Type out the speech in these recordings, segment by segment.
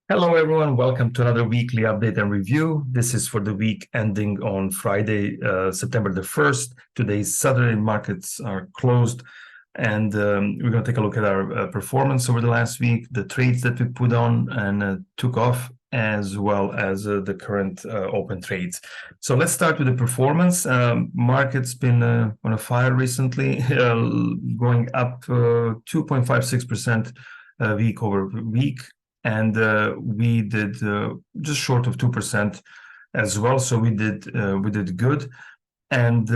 Hello, everyone. Welcome to another weekly update and review. This is for the week ending on Friday, September the 1st. Today's Saturday markets are closed, and we're going to take a look at our performance over the last week, the trades that we put on and took off, as well as the current open trades. So let's start with the performance. Market's been on a fire recently, going up 2.56% week over week. And we did just short of 2% as well. So we did good, and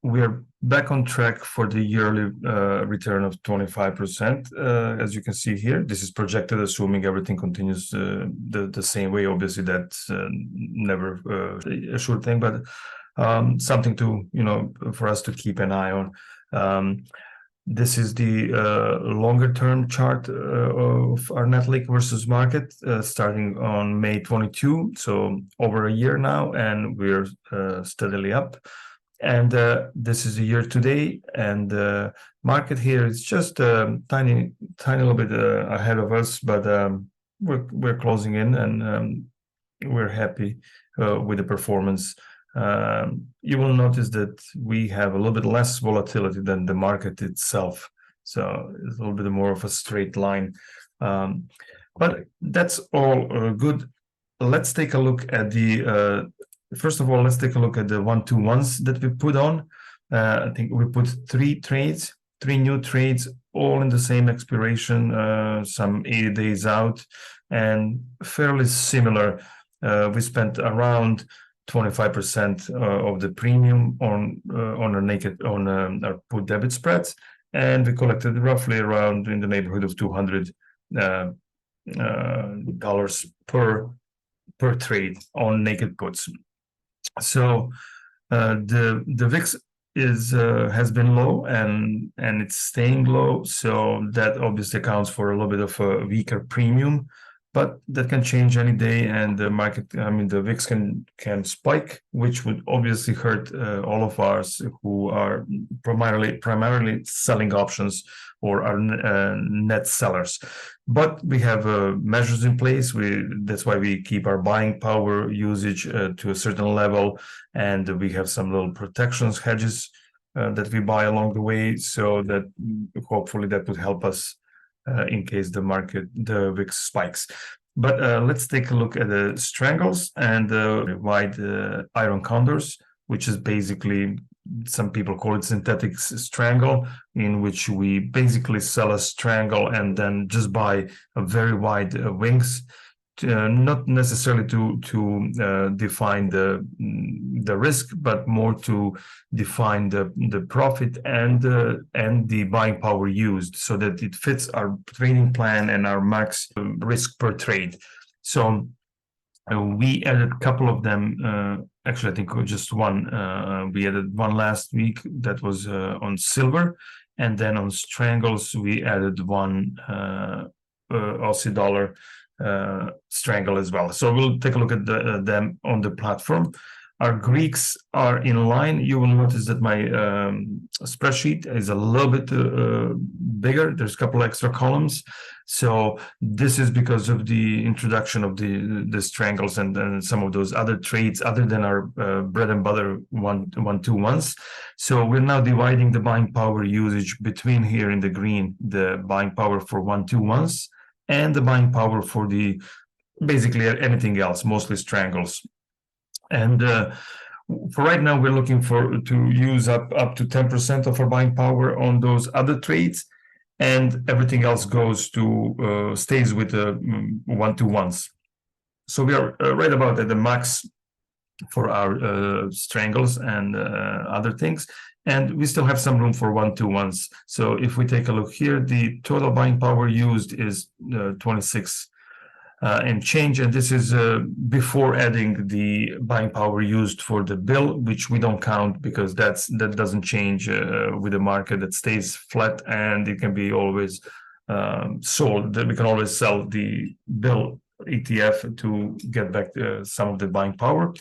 we're back on track for the yearly return of 25%. As you can see here, this is projected, assuming everything continues the same way. Obviously, that's never a sure thing, but something to for us to keep an eye on. This is the longer-term chart of our net leak versus market, starting on May 22, so over a year now, and we're steadily up. And this is a year today, and market here is just a tiny little bit ahead of us, but we're closing in, and we're happy with the performance. You will notice that we have a little bit less volatility than the market itself. So it's a little bit more of a straight line. But that's all good. Let's take a look at the, first of all, let's take a look at the 1-2-1s that we put on. I think we put three new trades, all in the same expiration, some 80 days out, and fairly similar. We spent around 25% of the premium on our put debit spreads, and we collected roughly around in the neighborhood of $200 per trade on naked puts. So the VIX has been low and it's staying low, so that obviously accounts for a little bit of a weaker premium. But that can change any day, and the market, the VIX can spike, which would obviously hurt all of us who are primarily selling options or are net sellers. But we have measures in place. That's why we keep our buying power usage to a certain level, and we have some little protections, hedges that we buy along the way, so that hopefully that would help us in case the VIX spikes. But let's take a look at the strangles and the wide iron condors, which is basically, some people call it synthetic strangle, in which we basically sell a strangle and then just buy a very wide wings, not necessarily to define the risk, but more to define the profit and the buying power used, so that it fits our trading plan and our max risk per trade. So we added a couple of them. Actually, I think just one. We added one last week that was on silver, and then on strangles we added one Aussie dollar strangle as well. So we'll take a look at them on the platform. Our Greeks are in line. You will notice that my spreadsheet is a little bit bigger. There's a couple extra columns. So this is because of the introduction of the strangles and some of those other trades other than our bread and butter 1-2-1s. So we're now dividing the buying power usage between here in the green, the buying power for 1-2-1s, and the buying power for the basically anything else, mostly strangles. And for right now, we're looking to use up to 10% of our buying power on those other trades, and everything else goes to stays with the 1-2-1s. So we are right about at the max for our strangles and other things. And we still have some room for 1-2-1s. So if we take a look here, the total buying power used is 26 and change. And this is before adding the buying power used for the bill, which we don't count because that doesn't change with the market. That stays flat, and it can be always sold. We can always sell the bill ETF to get back some of the buying power.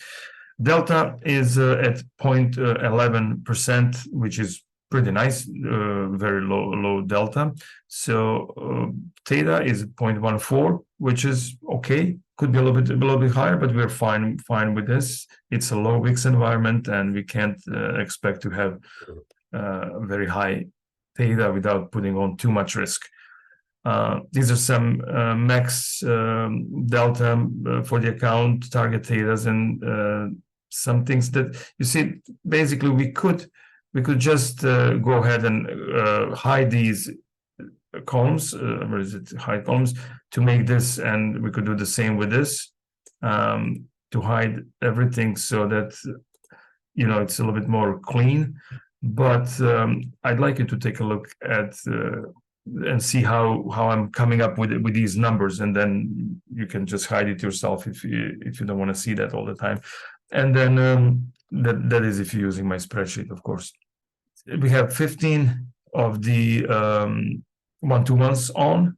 Delta is at 0.11%, which is pretty nice, very low delta. So theta is 0.14, which is okay. Could be a little bit higher, but we're fine with this. It's a low VIX environment, and we can't expect to have very high theta without putting on too much risk. These are some max delta for the account, target thetas, and some things that you see. Basically, we could just go ahead and hide these columns. Where is it? Hide columns to make this, and we could do the same with this to hide everything so that it's a little bit more clean. But I'd like you to take a look at and see how I'm coming up with these numbers, and then you can just hide it yourself if you don't want to see that all the time. And then that is if you're using my spreadsheet, of course. We have 15 of the 1-to-1s on,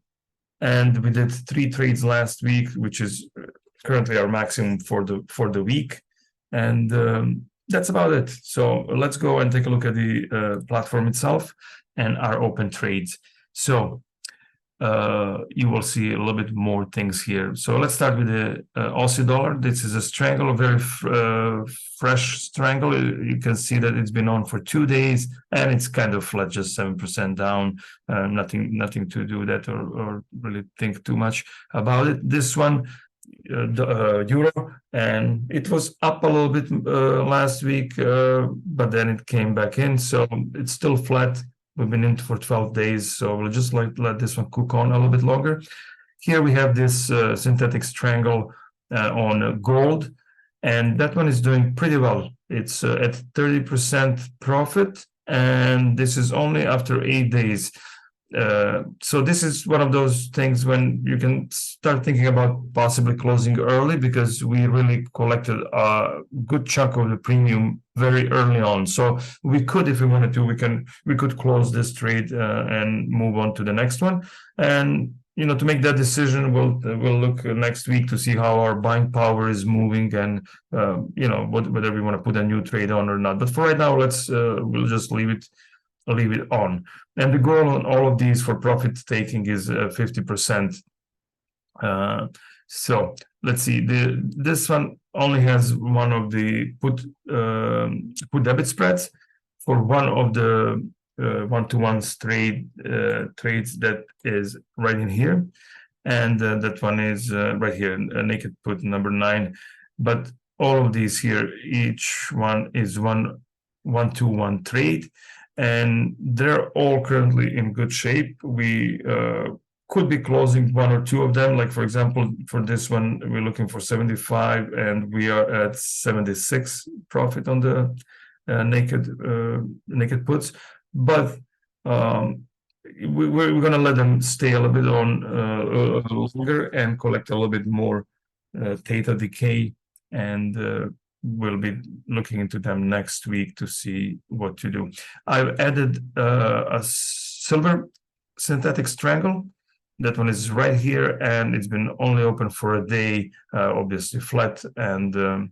and we did 3 trades last week, which is currently our maximum for the week, and that's about it. So let's go and take a look at the platform itself and our open trades. So you will see a little bit more things here. So let's start with the Aussie dollar. This is a strangle, a very fresh strangle. You can see that it's been on for 2 days, and it's kind of flat, just 7% down. Nothing to do with that or really think too much about it. This one, the euro, and it was up a little bit last week, but then it came back in, so it's still flat. We've been in for 12 days, so we'll just let this one cook on a little bit longer. Here we have this synthetic strangle on gold, and that one is doing pretty well. It's at 30% profit, and this is only after 8 days. So this is one of those things when you can start thinking about possibly closing early, because we really collected a good chunk of the premium very early on. So we could, if we wanted to, we could close this trade and move on to the next one. And to make that decision, we'll look next week to see how our buying power is moving, and whether we want to put a new trade on or not. But for right now, we'll just leave it on. And the goal on all of these for profit taking is 50%. So let's see. This one only has one of the put debit spreads for one of the 1-to-1s trades that is right in here, and that one is right here, a naked put number 9. But all of these here, each one is 1-to-1 trade, and they're all currently in good shape. We could be closing 1 or 2 of them. Like, for example, for this one, we're looking for 75, and we are at 76 profit on the naked puts. But we're going to let them stay a little bit on a little longer and collect a little bit more theta decay, and we'll be looking into them next week to see what to do. I've added a silver synthetic strangle. That one is right here, and it's been only open for a day, obviously flat. And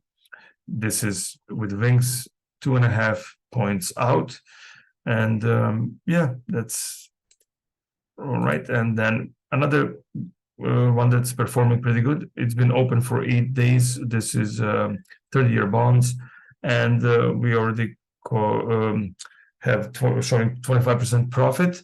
this is with wings 2.5 points out. And yeah, that's all right. And then another one that's performing pretty good. It's been open for 8 days. This is 30-year bonds, and we already have showing 25% profit,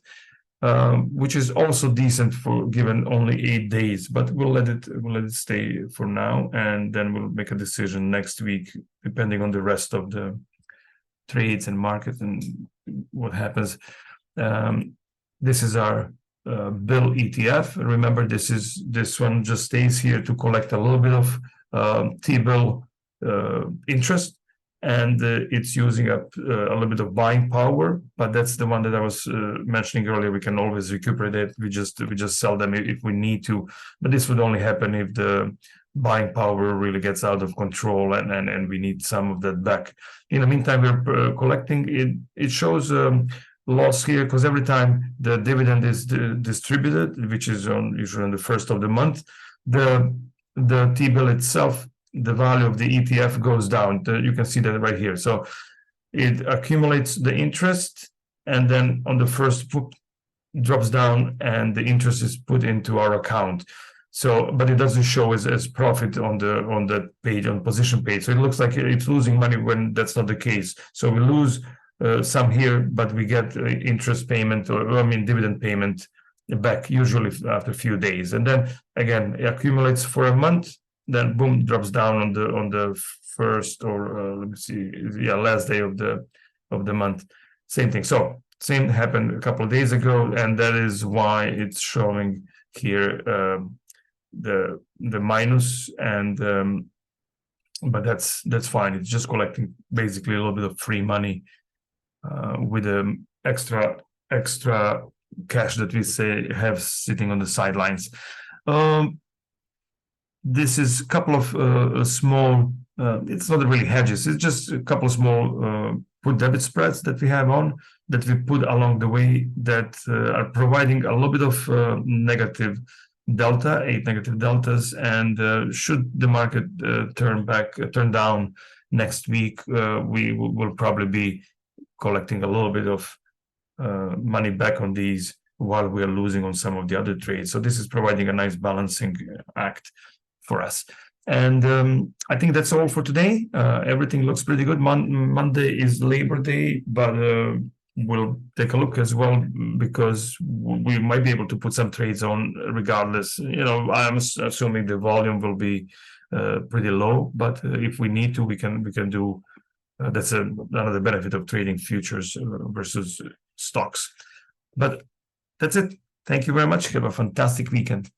which is also decent for given only 8 days. But we'll let it stay for now, and then we'll make a decision next week depending on the rest of the trades and market and what happens. This is our bill ETF. Remember, this one just stays here to collect a little bit of T-bill interest, and it's using up a little bit of buying power. But that's the one that I was mentioning earlier. We can always recuperate it. We just sell them if we need to. But this would only happen if the buying power really gets out of control, and we need some of that back. In the meantime, we're collecting. It shows loss here because every time the dividend is distributed, which is usually on the first of the month, the T-bill itself, the value of the ETF goes down. You can see that right here. So it accumulates the interest, and then on the first put drops down, and the interest is put into our account. So, but it doesn't show as profit on that page, on position page. So it looks like it's losing money when that's not the case. So we lose some here, but we get interest payment, or I mean dividend payment back usually after a few days, and then again it accumulates for a month, then boom, drops down on the first, or let me see, yeah, last day of the month. Same thing. So same happened a couple of days ago, and that is why it's showing here the minus, and but that's fine. It's just collecting basically a little bit of free money with the extra cash that we say have sitting on the sidelines. This is a couple of small, it's not really hedges, it's just a couple of small put debit spreads that we have on, that we put along the way, that are providing a little bit of negative delta, 8 negative deltas, and should the market turn down next week, we will probably be collecting a little bit of money back on these while we are losing on some of the other trades. So this is providing a nice balancing act for us. And I think that's all for today. Everything looks pretty good. Monday is Labor Day, but we'll take a look as well, because we might be able to put some trades on regardless. You know, I'm assuming the volume will be pretty low, but if we need to, we can do. That's another benefit of trading futures versus stocks. But that's it. Thank you very much. Have a fantastic weekend.